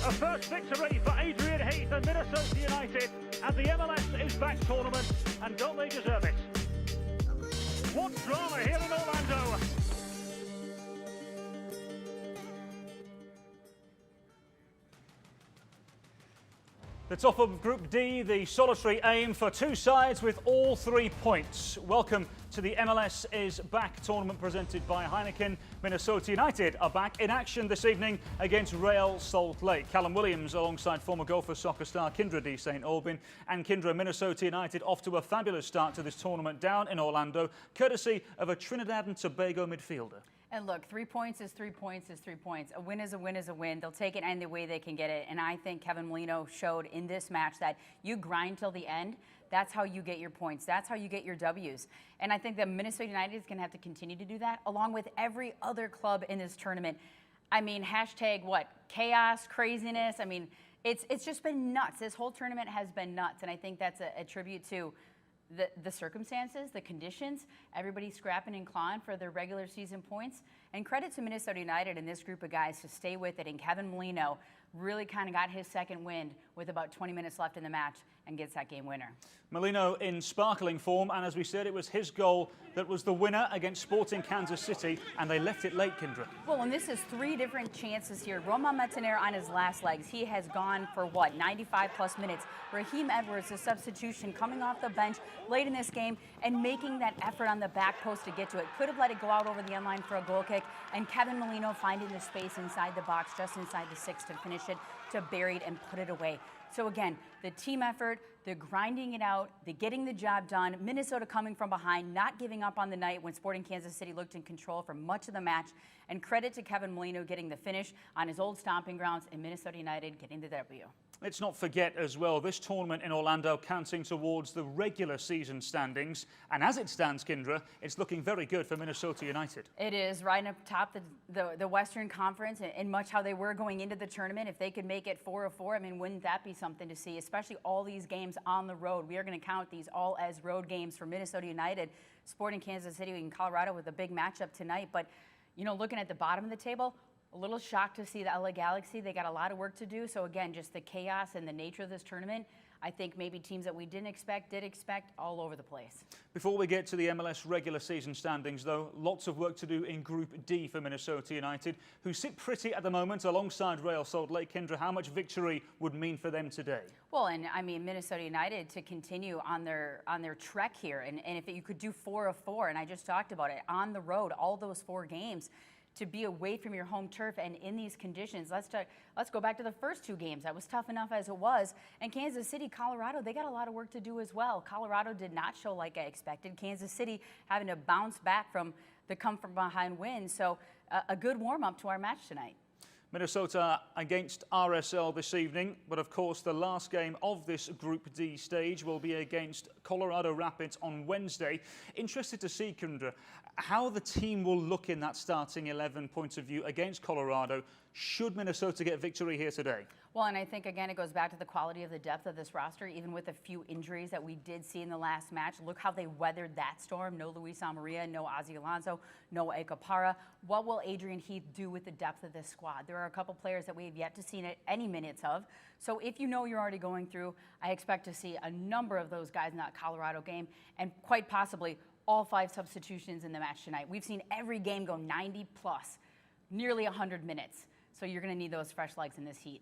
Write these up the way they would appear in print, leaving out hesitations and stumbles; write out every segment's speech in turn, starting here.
A first victory for Adrian Heath and Minnesota United, and the MLS is back tournament, and don't they deserve it? What drama here in Orlando! The top of Group D, the solitary aim for two sides with all 3 points. Welcome to the MLS is Back tournament presented by Heineken. Minnesota United are back in action this evening against Real Salt Lake. Callum Williams alongside former Gopher soccer star Kyndra de St. Aubin. And Kyndra, Minnesota United off to a fabulous start to this tournament down in Orlando, courtesy of a Trinidad and Tobago midfielder. And look, 3 points is 3 points is 3 points. A win is a win is a win. They'll take it any way they can get it. And I think Kevin Molino showed in this match that you grind till the end. That's how you get your points. That's how you get your W's. And I think that Minnesota United is going to have to continue to do that, along with every other club in this tournament. I mean, hashtag what? Chaos, craziness. I mean, it's just been nuts. This whole tournament has been nuts. And I think that's a tribute to the circumstances, the conditions, everybody scrapping and clawing for their regular season points. And credit to Minnesota United and this group of guys to stay with it. And Kevin Molino really kind of got his second wind with about 20 minutes left in the match and gets that game winner. Molino in sparkling form, and as we said, it was his goal that was the winner against Sporting Kansas City, and they left it late, Kyndra. Well, and this is 3 different chances here. Roman Metanero on his last legs. He has gone for, what, 95-plus minutes. Raheem Edwards, the substitution, coming off the bench late in this game and making that effort on the back post to get to it. Could have let it go out over the end line for a goal kick, and Kevin Molino finding the space inside the box, just inside the 6 to finish it, to bury it and put it away. So again, the team effort, the grinding it out, the getting the job done, Minnesota coming from behind, not giving up on the night when Sporting Kansas City looked in control for much of the match, and credit to Kevin Molino getting the finish on his old stomping grounds and Minnesota United getting the W. Let's not forget as well, this tournament in Orlando counting towards the regular season standings. And as it stands, Kyndra, it's looking very good for Minnesota United. It is right up top the Western Conference, and much how they were going into the tournament. If they could make it 4 of 4, I mean, wouldn't that be something to see, especially all these games on the road. We are going to count these all as road games for Minnesota United. Sporting Kansas City in Colorado with a big matchup tonight. But, you know, looking at the bottom of the table, a little shocked to see the LA Galaxy. They got a lot of work to do. So again, just the chaos and the nature of this tournament, I think maybe teams that we didn't expect did expect all over the place. Before we get to the MLS regular season standings, though, lots of work to do in Group D for Minnesota United, who sit pretty at the moment alongside Real Salt Lake. Kyndra, how much victory would mean for them today? Well, and I mean, Minnesota United to continue on their trek here. And if you could do 4 of 4, and I just talked about it, on the road, all those 4 games, to be away from your home turf and in these conditions. Let's go back to the first 2 games. That was tough enough as it was. And Kansas City, Colorado, they got a lot of work to do as well. Colorado did not show like I expected. Kansas City having to bounce back from the come from behind win. So a good warm-up to our match tonight. Minnesota against RSL this evening, but of course the last game of this Group D stage will be against Colorado Rapids on Wednesday. Interested to see, Kyndra, how the team will look in that starting 11 point of view against Colorado should Minnesota get victory here today. Well, and I think, again, it goes back to the quality of the depth of this roster, even with a few injuries that we did see in the last match. Look how they weathered that storm. No Luis Amarilla, no Ozzy Alonso, no Ekapara. What will Adrian Heath do with the depth of this squad? There are a couple players that we have yet to see any minutes of. So if you know you're already going through, I expect to see a number of those guys in that Colorado game, and quite possibly all 5 substitutions in the match tonight. We've seen every game go 90 plus, nearly 100 minutes. So you're going to need those fresh legs in this heat.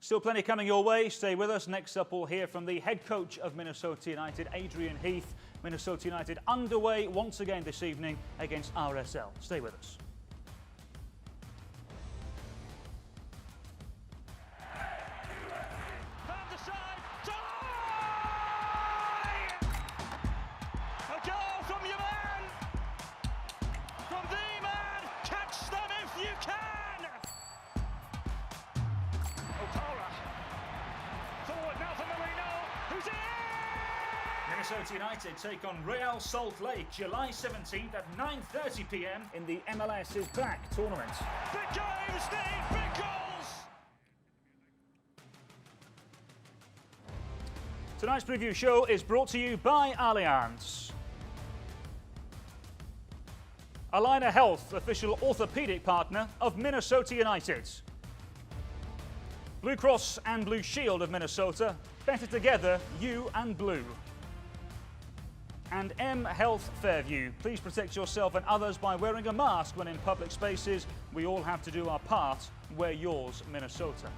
Still plenty coming your way. Stay with us. Next up, we'll hear from the head coach of Minnesota United, Adrian Heath. Minnesota United underway once again this evening against RSL. Stay with us. Minnesota United take on Real Salt Lake July 17th at 9:30 p.m. in the MLS is Back tournament. Big games, Steve, big goals! Tonight's preview show is brought to you by Allianz. Allina Health, official orthopedic partner of Minnesota United. Blue Cross and Blue Shield of Minnesota. Better together, you and blue. And M Health Fairview. Please protect yourself and others by wearing a mask when in public spaces. We all have to do our part. Wear yours, Minnesota.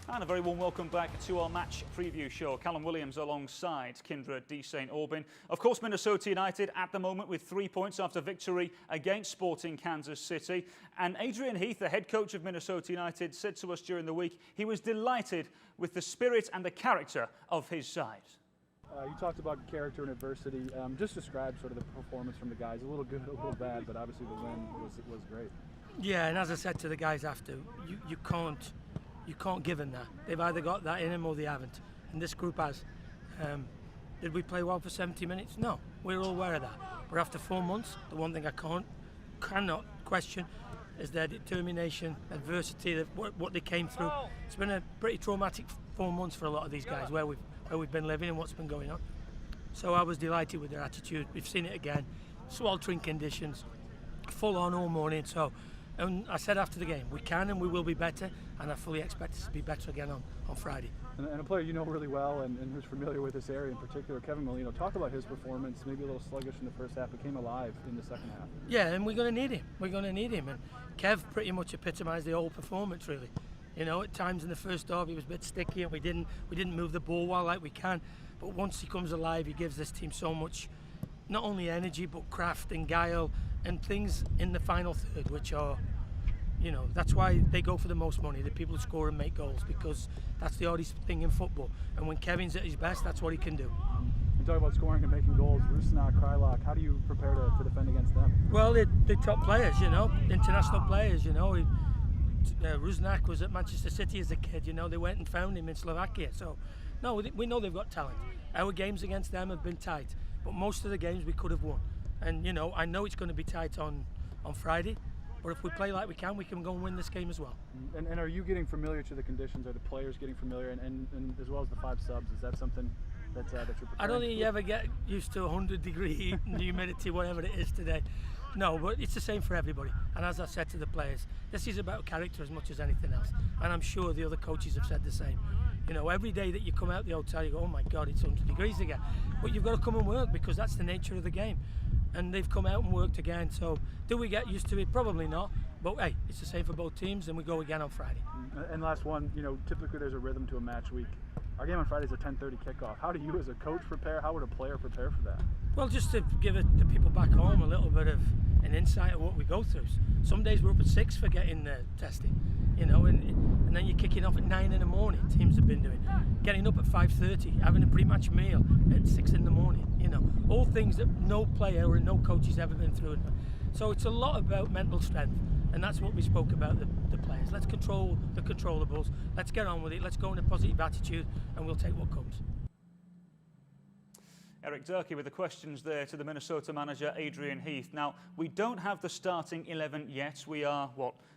And a very warm welcome back to our match preview show. Callum Williams alongside Kyndra D. St. Aubin. Of course, Minnesota United at the moment with 3 points after victory against Sporting Kansas City. And Adrian Heath, the head coach of Minnesota United, said to us during the week he was delighted with the spirit and the character of his side. You talked about character and adversity. Just describe sort of the performance from the guys. A little good, a little bad, but obviously the win was great. Yeah, and as I said to the guys after, you can't give them that. They've either got that in them or they haven't. And this group has. Did we play well for 70 minutes? No, we're all aware of that. But after 4 months, the one thing I cannot question is their determination, adversity, what they came through. It's been a pretty traumatic 4 months for a lot of these guys where we've been living and what's been going on. So I was delighted with their attitude. We've seen it again. Sweltering conditions, full on all morning. So, and I said after the game, we can and we will be better, and I fully expect us to be better again on Friday. And a player you know really well and who's familiar with this area in particular, Kevin Molino, talk about his performance, maybe a little sluggish in the first half, but came alive in the second half. Yeah, and we're going to need him. We're going to need him. And Kev pretty much epitomised the whole performance, really. You know, at times in the first half he was a bit sticky and we didn't move the ball well like we can. But once he comes alive, he gives this team so much, not only energy, but craft and guile and things in the final third, which are, you know, that's why they go for the most money, the people who score and make goals, because that's the hardest thing in football. And when Kevin's at his best, that's what he can do. You talk about scoring and making goals, Rusnak, Krylak, how do you prepare to defend against them? Well, they're top players, you know, international players, you know. Rusnak was at Manchester City as a kid, you know, they went and found him in Slovakia. So, no, we know they've got talent. Our games against them have been tight, but most of the games we could have won. And, you know, I know it's going to be tight on Friday, but if we play like we can go and win this game as well. And are you getting familiar to the conditions? Are the players getting familiar? And as well as the 5 subs, is that something that you're preparing? I don't think you ever get used to 100-degree humidity, whatever it is today. No, but it's the same for everybody. And as I said to the players, this is about character as much as anything else. And I'm sure the other coaches have said the same. You know, every day that you come out the hotel, you go, oh my God, it's 100 degrees again. But you've got to come and work because that's the nature of the game. And they've come out and worked again. So do we get used to it? Probably not. But hey, it's the same for both teams, and we go again on Friday. And last one, you know, typically there's a rhythm to a match week. Our game on Friday is a 10:30 kickoff. How do you as a coach prepare? How would a player prepare for that? Well, just to give the people back home a little bit of an insight of what we go through. Some days we're up at 6 for getting testing, you know, and then you're kicking off at 9 in the morning. Teams have been doing getting up at 5:30, having a pre-match meal at 6 in the morning. You know, all things that no player or no coach has ever been through. So it's a lot about mental strength, and that's what we spoke about the players. Let's control the controllables. Let's get on with it. Let's go in a positive attitude, and we'll take what comes. Eric Durkee with the questions there to the Minnesota manager, Adrian Heath. Now, we don't have the starting 11 yet. We are,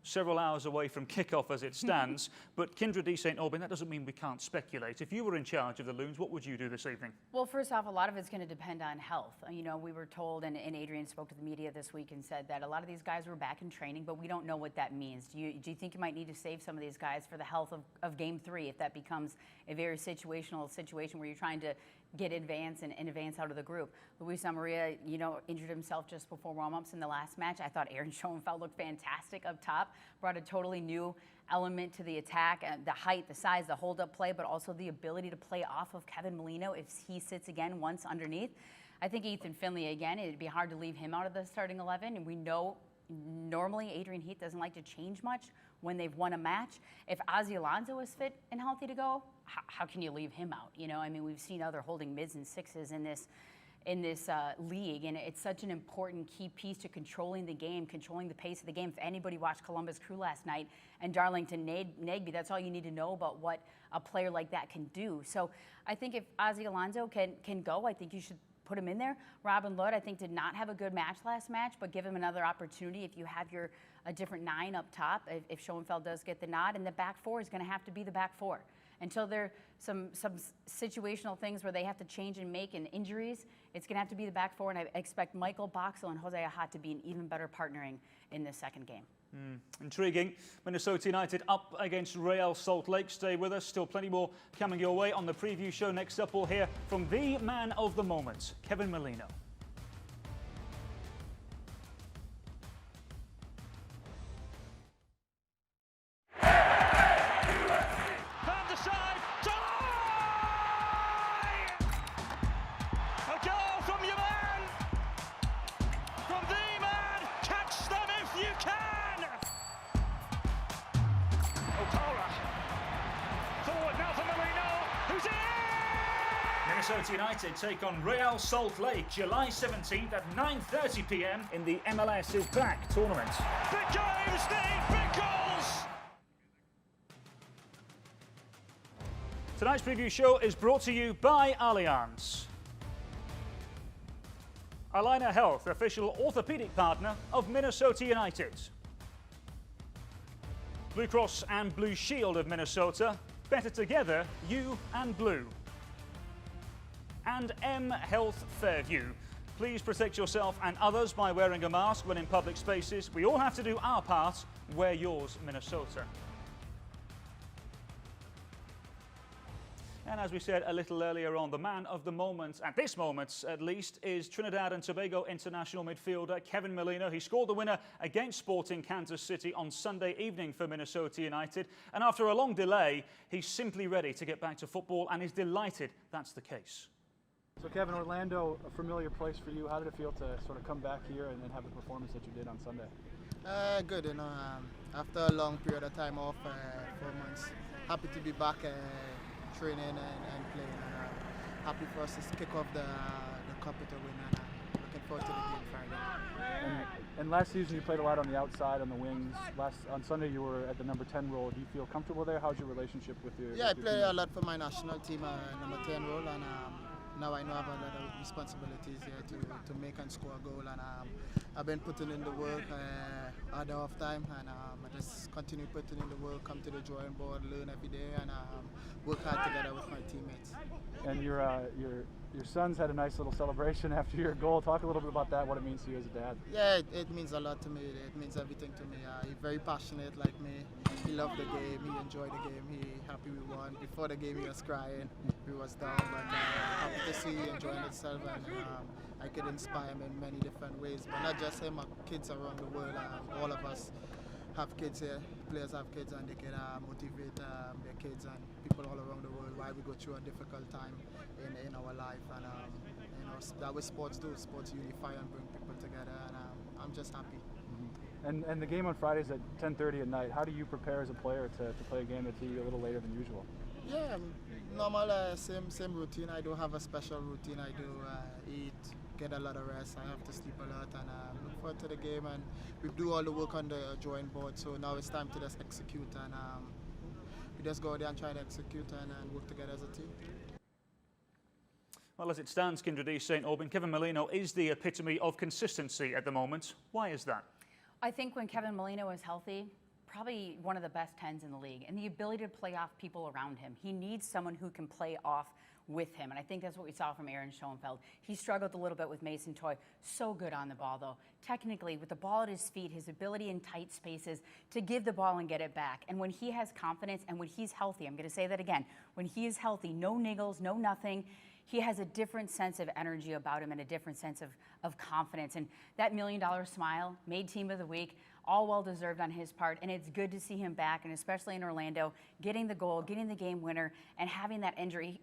several hours away from kickoff as it stands. But Kyndra D. St. Aubin, that doesn't mean we can't speculate. If you were in charge of the Loons, what would you do this evening? Well, first off, a lot of it's going to depend on health. You know, we were told, and Adrian spoke to the media this week and said that a lot of these guys were back in training, but we don't know what that means. Do you think you might need to save some of these guys for the health of Game 3 if that becomes a very situational situation where you're trying to get advance and advance out of the group? Luis Amarilla, you know, injured himself just before warm-ups in the last match. I thought Aaron Schoenfeld looked fantastic up top, brought a totally new element to the attack, the height, the size, the hold-up play, but also the ability to play off of Kevin Molino if he sits again once underneath. I think Ethan Finley, again, it'd be hard to leave him out of the starting 11, and we know normally Adrian Heath doesn't like to change much when they've won a match. If Ozzie Alonso is fit and healthy to go, how can you leave him out? You know, I mean, we've seen other holding mids and sixes in this league, and it's such an important key piece to controlling the game, controlling the pace of the game. If anybody watched Columbus Crew last night and Darlington Nagbe, that's all you need to know about what a player like that can do. So I think if Ozzie Alonso can go, I think you should put him in there. Robin Lod, I think, did not have a good match last match, but give him another opportunity if you have a different 9 up top, if Schoenfeld does get the nod. And the back 4 is going to have to be the back 4. Until there are some situational things where they have to change and make and injuries, it's going to have to be the back 4. And I expect Michael Boxall and Jose Ahat to be an even better partnering in this second game. Intriguing. Minnesota United up against Real Salt Lake. Stay with us. Still plenty more coming your way on the preview show. Next up, we'll hear from the man of the moment, Kevin Molino. Minnesota United take on Real Salt Lake July 17th at 9:30 p.m. in the MLS is Back tournament. Big games need big goals! Tonight's preview show is brought to you by Allianz. Alina Health, official orthopedic partner of Minnesota United. Blue Cross and Blue Shield of Minnesota, better together, you and blue. And M Health Fairview. Please protect yourself and others by wearing a mask when in public spaces. We all have to do our part. Wear yours, Minnesota. And as we said a little earlier on, the man of the moment, at this moment at least, is Trinidad and Tobago international midfielder Kevin Molino. He scored the winner against Sporting Kansas City on Sunday evening for Minnesota United. And after a long delay, he's simply ready to get back to football and is delighted that's the case. So Kevin, Orlando, a familiar place for you. How did it feel to sort of come back here and have the performance that you did on Sunday? Good, you know, after a long period of time off, 4 months, happy to be back training and playing. And, happy for us to kick off the cup with a win, and looking forward to the game Friday. And last season you played a lot on the outside, on the wings. On Sunday you were at the number 10 role. Do you feel comfortable there? How's your relationship with your Yeah, I play team? a lot for my national team, number 10 role, and now I know I have a lot of responsibilities here to make and score a goal, and I've been putting in the work at the off time, and I just continue putting in the work, come to the drawing board, learn every day, and work hard together with my teammates. And your sons had a nice little celebration after your goal. Talk a little bit about that, what it means to you as a dad. Yeah, it means a lot to me. It means everything to me. He's very passionate like me. He loved the game. He enjoyed the game. He happy we won. Before the game he was crying. He was down, but happy to see he enjoying himself, and I could inspire him in many different ways. But not just him, kids around the world. All of us have kids here. Players have kids, and they can motivate their kids and people all around the world while we go through a difficult time in our life. And you know, that what sports do. Sports unify and bring people together, and I'm just happy. Mm-hmm. And the game on Friday is at 10:30 at night. How do you prepare as a player to play a game that's a little later than usual? Yeah, normal same routine. I don't have a special routine. I do eat, get a lot of rest. I have to sleep a lot, and look forward to the game. And we do all the work on the drawing board. So now it's time to just execute, and we just go there and try to execute and work together as a team. Well, as it stands, Kyndra St. Aubin, Kevin Molino is the epitome of consistency at the moment. Why is that? I think when Kevin Molino is healthy, probably one of the best 10s in the league, and the ability to play off people around him. He needs someone who can play off with him, and I think that's what we saw from Aaron Schoenfeld. He struggled a little bit with Mason Toye. So good on the ball, though. Technically, with the ball at his feet, his ability in tight spaces to give the ball and get it back. And when he has confidence and when he's healthy, I'm going to say that again, when he is healthy, no niggles, no nothing, he has a different sense of energy about him and a different sense of confidence. And that $1 million smile made Team of the Week, all well-deserved on his part, and it's good to see him back, and especially in Orlando, getting the goal, getting the game winner, and having that energy.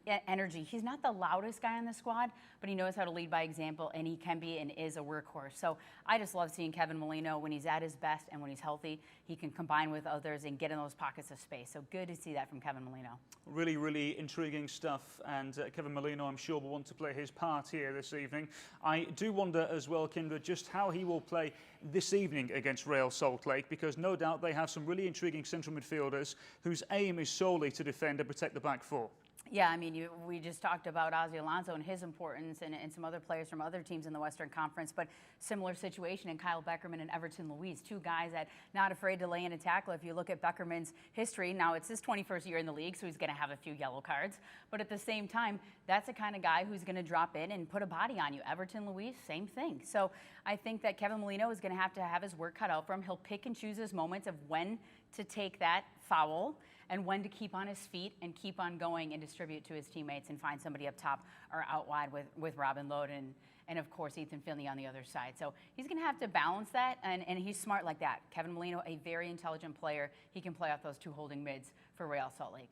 He's not the loudest guy on the squad, but he knows how to lead by example, and he can be and is a workhorse. So I just love seeing Kevin Molino when he's at his best, and when he's healthy, he can combine with others and get in those pockets of space. So good to see that from Kevin Molino. Really, really intriguing stuff, and Kevin Molino, I'm sure, will want to play his part here this evening. I do wonder as well, Kyndra, just how he will play this evening against Real Salt Lake, because no doubt they have some really intriguing central midfielders whose aim is solely to defend and protect the back four. Yeah, I mean, we just talked about Ozzie Alonso and his importance and some other players from other teams in the Western Conference, but similar situation in Kyle Beckerman and Everton Luiz, two guys that not afraid to lay in a tackle. If you look at Beckerman's history, now it's his 21st year in the league, so he's going to have a few yellow cards, but at the same time, that's the kind of guy who's going to drop in and put a body on you. Everton Luiz, same thing. So I think that Kevin Molino is going to have his work cut out for him. He'll pick and choose his moments of when to take that foul and when to keep on his feet and keep on going and distribute to his teammates and find somebody up top or out wide with Robin Lod and of course Ethan Finley on the other side. So he's going to have to balance that, and he's smart like that. Kevin Molino, a very intelligent player. He can play off those two holding mids for Real Salt Lake.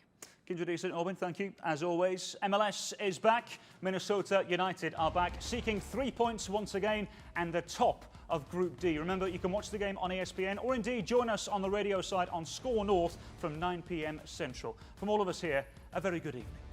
Kyndra, Aubin, thank you, as always. MLS is back. Minnesota United are back, seeking 3 points once again and the top of Group D. Remember, you can watch the game on ESPN or indeed join us on the radio side on Score North from 9 p.m. Central. From all of us here, a very good evening.